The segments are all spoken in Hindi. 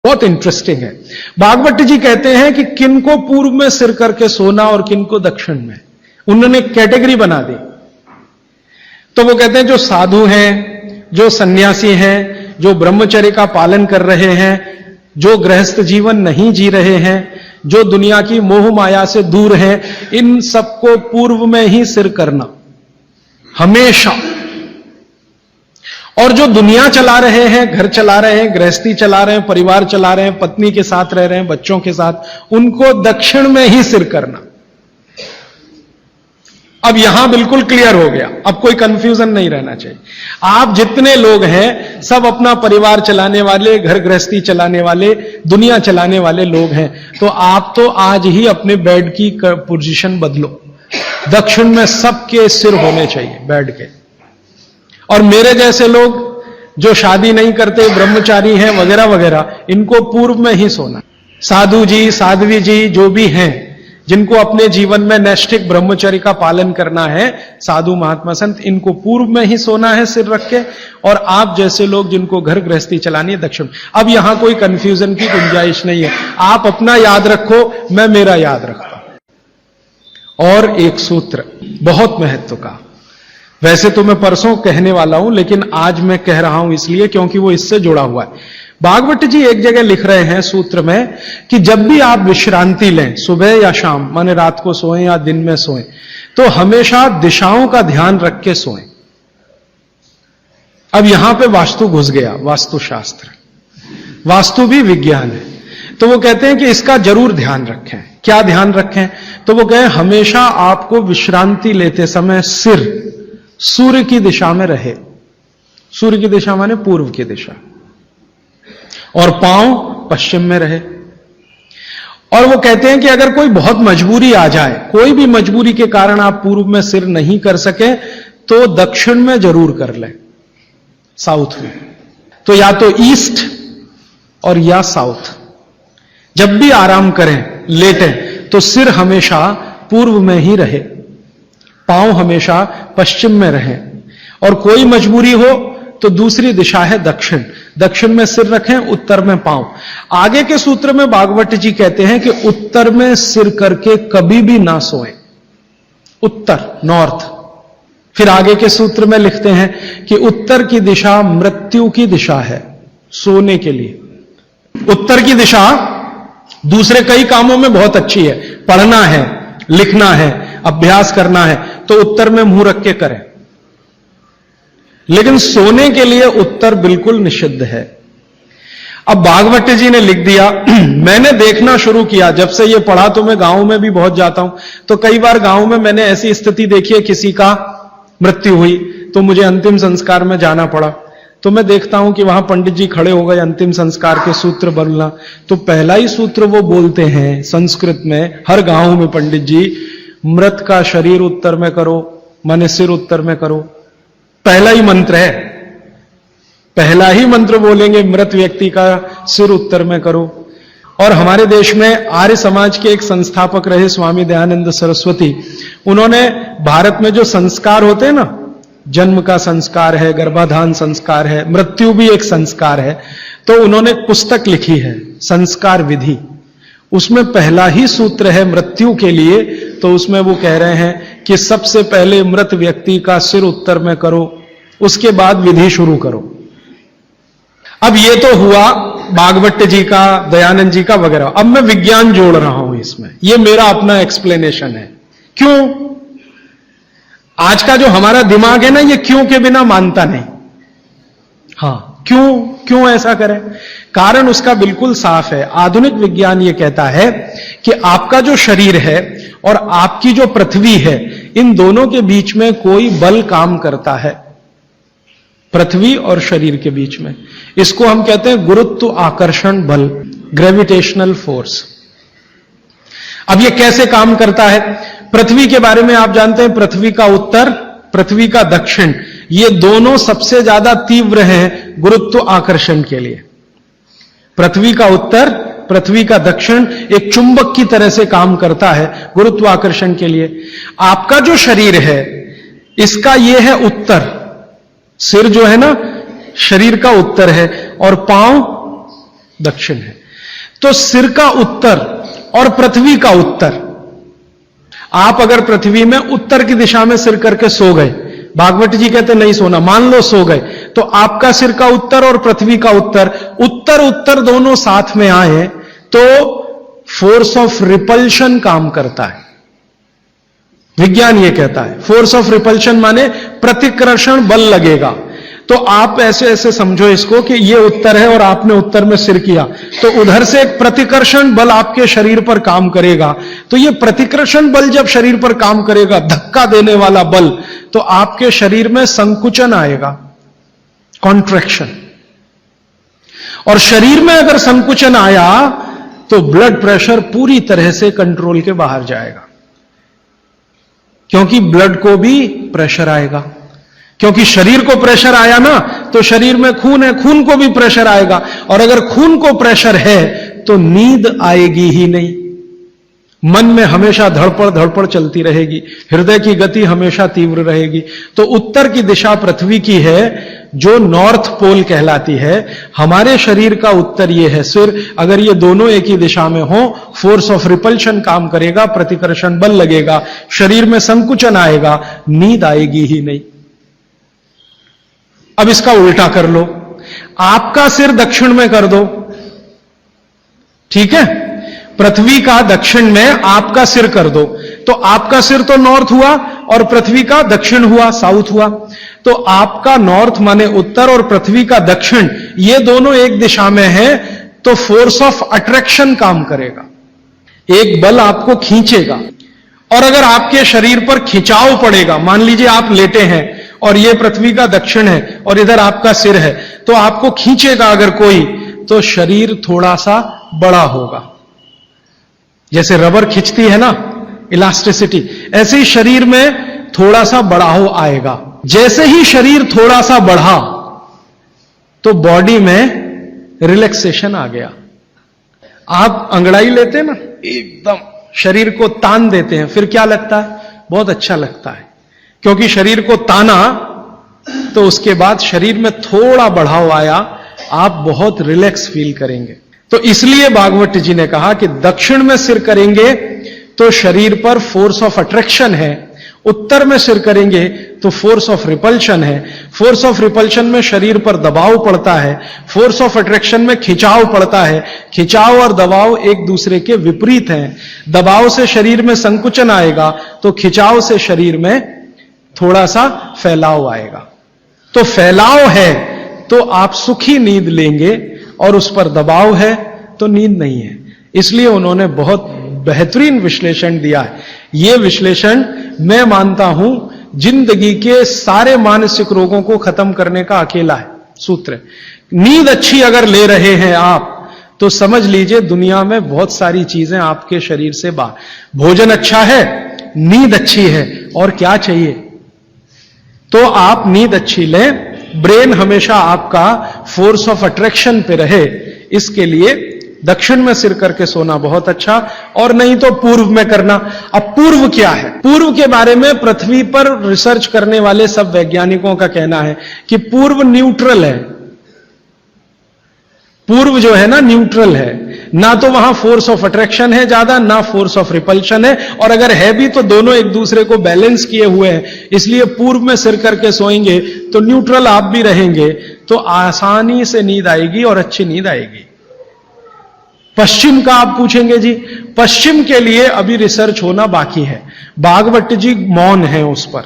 बहुत इंटरेस्टिंग है। भागवत जी कहते हैं कि किनको पूर्व में सिर करके सोना और किनको दक्षिण में, उन्होंने कैटेगरी बना दी। तो वो कहते हैं जो साधु हैं, जो सन्यासी हैं, जो ब्रह्मचर्य का पालन कर रहे हैं, जो गृहस्थ जीवन नहीं जी रहे हैं, जो दुनिया की मोह माया से दूर हैं, इन सबको पूर्व में ही सिर करना हमेशा। और जो दुनिया चला रहे हैं, घर चला रहे हैं, गृहस्थी चला रहे हैं, परिवार चला रहे हैं, पत्नी के साथ रह रहे हैं, बच्चों के साथ, उनको दक्षिण में ही सिर करना। अब यहां बिल्कुल क्लियर हो गया, अब कोई कंफ्यूजन नहीं रहना चाहिए। आप जितने लोग हैं सब अपना परिवार चलाने वाले, घर गृहस्थी चलाने वाले, दुनिया चलाने वाले लोग हैं, तो आप तो आज ही अपने बेड की पोजीशन बदलो। दक्षिण में सबके सिर होने चाहिए बेड के। और मेरे जैसे लोग जो शादी नहीं करते, ब्रह्मचारी हैं वगैरह वगैरह, इनको पूर्व में ही सोना। साधु जी, साध्वी जी जो भी हैं, जिनको अपने जीवन में नैष्ठिक ब्रह्मचर्य का पालन करना है, साधु महात्मा संत, इनको पूर्व में ही सोना है सिर रख के। और आप जैसे लोग जिनको घर गृहस्थी चलानी है, दक्षिण। अब यहां कोई कंफ्यूजन की गुंजाइश नहीं है। आप अपना याद रखो, मैं मेरा याद रखता हूं। और एक सूत्र बहुत महत्व का, वैसे तो मैं परसों कहने वाला हूं, लेकिन आज मैं कह रहा हूं इसलिए क्योंकि वो इससे जुड़ा हुआ है। भागवत जी एक जगह लिख रहे हैं सूत्र में कि जब भी आप विश्रांति लें, सुबह या शाम, माने रात को सोएं या दिन में सोएं, तो हमेशा दिशाओं का ध्यान रख के सोएं। अब यहां पे वास्तु घुस गया, वास्तुशास्त्र, वास्तु भी विज्ञान है। तो वो कहते हैं कि इसका जरूर ध्यान रखें। क्या ध्यान रखें? तो वो कहें हमेशा आपको विश्रांति लेते समय सिर सूर्य की दिशा में रहे। सूर्य की दिशा माने पूर्व की दिशा, और पांव पश्चिम में रहे। और वो कहते हैं कि अगर कोई बहुत मजबूरी आ जाए, कोई भी मजबूरी के कारण आप पूर्व में सिर नहीं कर सके, तो दक्षिण में जरूर कर लें, साउथ में। तो या तो ईस्ट और या साउथ। जब भी आराम करें, लेटें, तो सिर हमेशा पूर्व में ही रहे, पांव हमेशा पश्चिम में रहे। और कोई मजबूरी हो तो दूसरी दिशा है दक्षिण, दक्षिण में सिर रखें, उत्तर में पांव। आगे के सूत्र में भागवत जी कहते हैं कि उत्तर में सिर करके कभी भी ना सोएं, उत्तर, नॉर्थ। फिर आगे के सूत्र में लिखते हैं कि उत्तर की दिशा मृत्यु की दिशा है सोने के लिए। उत्तर की दिशा दूसरे कई कामों में बहुत अच्छी है, पढ़ना है, लिखना है, अभ्यास करना है, तो उत्तर में मुंह रख के करें। लेकिन सोने के लिए उत्तर बिल्कुल निषिद्ध है। अब भागवत जी ने लिख दिया, मैंने देखना शुरू किया, जब से ये पढ़ा तो मैं गांव में भी बहुत जाता हूं, तो कई बार गांव में मैंने ऐसी स्थिति देखी है, किसी का मृत्यु हुई तो मुझे अंतिम संस्कार में जाना पड़ा। तो मैं देखता हूं कि वहां पंडित जी खड़े हो गए अंतिम संस्कार के सूत्र बोलना। तो पहला ही सूत्र वो बोलते हैं संस्कृत में, हर गांव में पंडित जी, मृत का शरीर उत्तर में करो, माने सिर उत्तर में करो। पहला ही मंत्र है, पहला ही मंत्र बोलेंगे, मृत व्यक्ति का सिर उत्तर में करो। और हमारे देश में आर्य समाज के एक संस्थापक रहे स्वामी दयानंद सरस्वती, उन्होंने भारत में जो संस्कार होते हैं ना, जन्म का संस्कार है, गर्भाधान संस्कार है, मृत्यु भी एक संस्कार है, तो उन्होंने एक पुस्तक लिखी है संस्कार विधि। उसमें पहला ही सूत्र है मृत्यु के लिए। तो उसमें वो कह रहे हैं कि सबसे पहले मृत व्यक्ति का सिर उत्तर में करो, उसके बाद विधि शुरू करो। अब ये तो हुआ भागवत जी का, दयानंद जी का वगैरह। अब मैं विज्ञान जोड़ रहा हूं इसमें, ये मेरा अपना एक्सप्लेनेशन है। क्यों? आज का जो हमारा दिमाग है ना, ये क्यों के बिना मानता नहीं। हाँ, क्यों ऐसा करें? कारण उसका बिल्कुल साफ है। आधुनिक विज्ञान ये कहता है कि आपका जो शरीर है और आपकी जो पृथ्वी है, इन दोनों के बीच में कोई बल काम करता है, पृथ्वी और शरीर के बीच में। इसको हम कहते हैं गुरुत्व आकर्षण बल, ग्रेविटेशनल फोर्स। अब ये कैसे काम करता है? पृथ्वी के बारे में आप जानते हैं, पृथ्वी का उत्तर, पृथ्वी का दक्षिण, ये दोनों सबसे ज्यादा तीव्र हैं गुरुत्व आकर्षण के लिए। पृथ्वी का उत्तर, पृथ्वी का दक्षिण एक चुंबक की तरह से काम करता है गुरुत्वाकर्षण के लिए। आपका जो शरीर है, इसका यह है उत्तर, सिर जो है ना शरीर का उत्तर है, और पांव दक्षिण है। तो सिर का उत्तर और पृथ्वी का उत्तर, आप अगर पृथ्वी में उत्तर की दिशा में सिर करके सो गए, भागवत जी कहते नहीं सोना, मान लो सो गए, तो आपका सिर का उत्तर और पृथ्वी का उत्तर, उत्तर उत्तर दोनों साथ में आए तो फोर्स ऑफ रिपल्शन काम करता है। विज्ञान यह कहता है फोर्स ऑफ रिपल्शन माने प्रतिकर्षण बल लगेगा। तो आप ऐसे ऐसे समझो इसको कि ये उत्तर है और आपने उत्तर में सिर किया, तो उधर से एक प्रतिकर्षण बल आपके शरीर पर काम करेगा। तो ये प्रतिकर्षण बल जब शरीर पर काम करेगा, धक्का देने वाला बल, तो आपके शरीर में संकुचन आएगा, कॉन्ट्रैक्शन। और शरीर में अगर संकुचन आया तो ब्लड प्रेशर पूरी तरह से कंट्रोल के बाहर जाएगा, क्योंकि ब्लड को भी प्रेशर आएगा। क्योंकि शरीर को प्रेशर आया ना, तो शरीर में खून है, खून को भी प्रेशर आएगा, और अगर खून को प्रेशर है तो नींद आएगी ही नहीं। मन में हमेशा धड़पड़ धड़पड़ चलती रहेगी, हृदय की गति हमेशा तीव्र रहेगी। तो उत्तर की दिशा पृथ्वी की है, जो नॉर्थ पोल कहलाती है। हमारे शरीर का उत्तर ये है सिर। अगर ये दोनों एक ही दिशा में हो, फोर्स ऑफ रिपल्शन काम करेगा, प्रतिकर्षण बल लगेगा, शरीर में संकुचन आएगा, नींद आएगी ही नहीं। अब इसका उल्टा कर लो, आपका सिर दक्षिण में कर दो, ठीक है, पृथ्वी का दक्षिण में आपका सिर कर दो, तो आपका सिर तो नॉर्थ हुआ और पृथ्वी का दक्षिण हुआ, साउथ हुआ। तो आपका नॉर्थ माने उत्तर और पृथ्वी का दक्षिण, ये दोनों एक दिशा में है, तो फोर्स ऑफ अट्रैक्शन काम करेगा, एक बल आपको खींचेगा। और अगर आपके शरीर पर खिंचाव पड़ेगा, मान लीजिए आप लेटे हैं और ये पृथ्वी का दक्षिण है और इधर आपका सिर है, तो आपको खींचेगा अगर कोई, तो शरीर थोड़ा सा बड़ा होगा। जैसे रबर खींचती है ना, इलास्टिसिटी, ऐसे ही शरीर में थोड़ा सा बढ़ाव आएगा। जैसे ही शरीर थोड़ा सा बढ़ा तो बॉडी में रिलैक्सेशन आ गया। आप अंगड़ाई लेते हैं ना, एकदम शरीर को तान देते हैं, फिर क्या लगता है? बहुत अच्छा लगता है, क्योंकि शरीर को ताना तो उसके बाद शरीर में थोड़ा बढ़ाव आया, आप बहुत रिलैक्स फील करेंगे। तो इसलिए भागवत जी ने कहा कि दक्षिण में सिर करेंगे तो शरीर पर फोर्स ऑफ अट्रैक्शन है, उत्तर में सिर करेंगे तो फोर्स ऑफ रिपल्शन है। फोर्स ऑफ रिपल्शन में शरीर पर दबाव पड़ता है, फोर्स ऑफ अट्रैक्शन में खिंचाव पड़ता है। खिंचाव और दबाव एक दूसरे के विपरीत हैं। दबाव से शरीर में संकुचन आएगा तो खिंचाव से शरीर में थोड़ा सा फैलाव आएगा। तो फैलाव है तो आप सुखी नींद लेंगे, और उस पर दबाव है तो नींद नहीं है। इसलिए उन्होंने बहुत बेहतरीन विश्लेषण दिया है। यह विश्लेषण मैं मानता हूं जिंदगी के सारे मानसिक रोगों को खत्म करने का अकेला है सूत्र। नींद अच्छी अगर ले रहे हैं आप, तो समझ लीजिए दुनिया में बहुत सारी चीजें आपके शरीर से बाहर। भोजन अच्छा है, नींद अच्छी है, और क्या चाहिए? तो आप नींद अच्छी लें, ब्रेन हमेशा आपका फोर्स ऑफ अट्रैक्शन पे रहे, इसके लिए दक्षिण में सिर करके सोना बहुत अच्छा, और नहीं तो पूर्व में करना। अब पूर्व क्या है? पूर्व के बारे में पृथ्वी पर रिसर्च करने वाले सब वैज्ञानिकों का कहना है कि पूर्व न्यूट्रल है। पूर्व जो है ना, न्यूट्रल है, ना तो वहां फोर्स ऑफ अट्रैक्शन है ज्यादा, ना फोर्स ऑफ रिपल्शन है, और अगर है भी तो दोनों एक दूसरे को बैलेंस किए हुए हैं। इसलिए पूर्व में सिर करके सोएंगे तो न्यूट्रल आप भी रहेंगे, तो आसानी से नींद आएगी और अच्छी नींद आएगी। पश्चिम का आप पूछेंगे जी, पश्चिम के लिए अभी रिसर्च होना बाकी है। भागवत जी मौन है उस पर,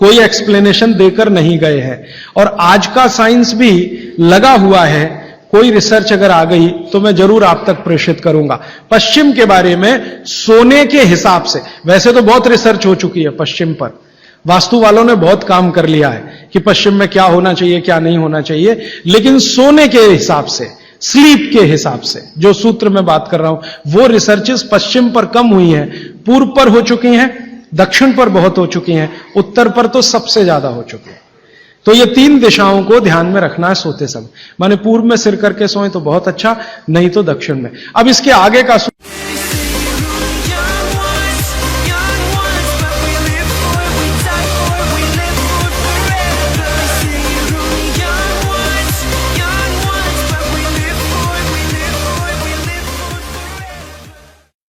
कोई एक्सप्लेनेशन देकर नहीं गए हैं, और आज का साइंस भी लगा हुआ है। कोई रिसर्च अगर आ गई तो मैं जरूर आप तक प्रेषित करूंगा। पश्चिम के बारे में सोने के हिसाब से, वैसे तो बहुत रिसर्च हो चुकी है पश्चिम पर, वास्तु वालों ने बहुत काम कर लिया है कि पश्चिम में क्या होना चाहिए क्या नहीं होना चाहिए, लेकिन सोने के हिसाब से, स्लीप के हिसाब से जो सूत्र में बात कर रहा हूं, वो रिसर्चेस पश्चिम पर कम हुई हैं, पूर्व पर हो चुकी हैं, दक्षिण पर बहुत हो चुकी हैं, उत्तर पर तो सबसे ज्यादा हो चुकी है। तो ये तीन दिशाओं को ध्यान में रखना है सोते समय। माने पूर्व में सिर करके सोए तो बहुत अच्छा, नहीं तो दक्षिण में। अब इसके आगे का